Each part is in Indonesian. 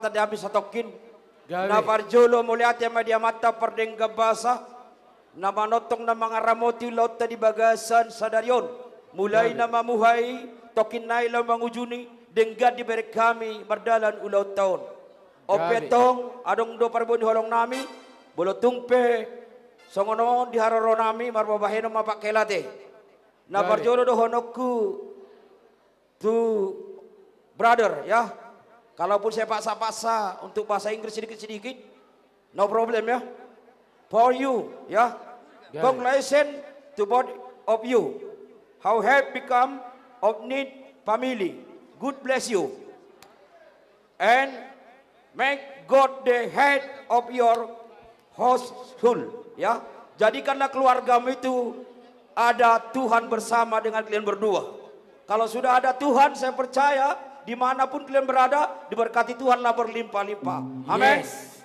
tadi habis satokin na parjolo muliati media mata perdengga basa na manotong na mga ramoti laut tadi bagasan sadarion mulai na mamuhay tokin na ilang mangujuni dengga diberi kami berdalan ulau tahun opetong adong do parbon holong nami bolo tungpe songono diharoro nami marbabaheno mapakelate na parjolo do honokku tu brother ya. Kalaupun saya paksa-paksa untuk bahasa Inggris sedikit-sedikit, no problem ya. For you, ya. Congratulations to both of you. How have become of need family. Good bless you. And make God the head of your household, ya. Jadikanlah keluargamu itu ada Tuhan bersama dengan kalian berdua. Kalau sudah ada Tuhan, saya percaya dimanapun kalian berada diberkati Tuhanlah berlimpah-limpah. Amin. Yes.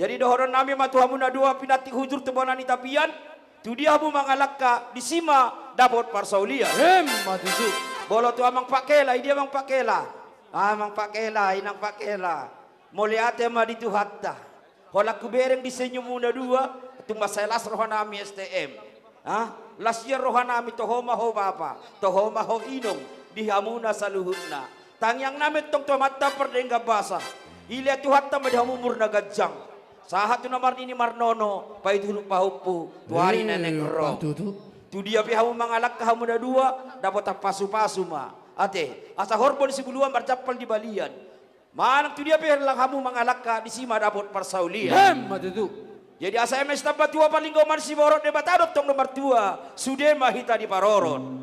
Jadi dohoron nami matuhamu na dua pinati hujur tebonani tapian tu dia bu mangalaka disima dapat parsaulia. Matutu. Bolo tu amang pakela dia amang pakela. Amang pakela inang pakela. Moliate ma ditu hatta. Hola kubereng disenyumu na dua tu masalas rohanami STM. Last year rohanami tohoma ho bapa, tohoma ho inong dihamuna saluhutna. Tangyang namin tong tomata perdengga basa. Ilia tuhatta madhamu murna gajang. Sahat tu namar ini marnono paidulu pahupu tuari na negro. Tu dia pihamu mangalak kahamu na dua dapat pasu-pasu ma. Ate asa horbon si buluan bercapal di balian. Manang tu dia pihalang hamu mangalak ka di sima dapat parsaulian. Matutu. Jadi asa MS tambah tua paling goman si borot debatadot tong nomor tua. Sude mahita di paroron.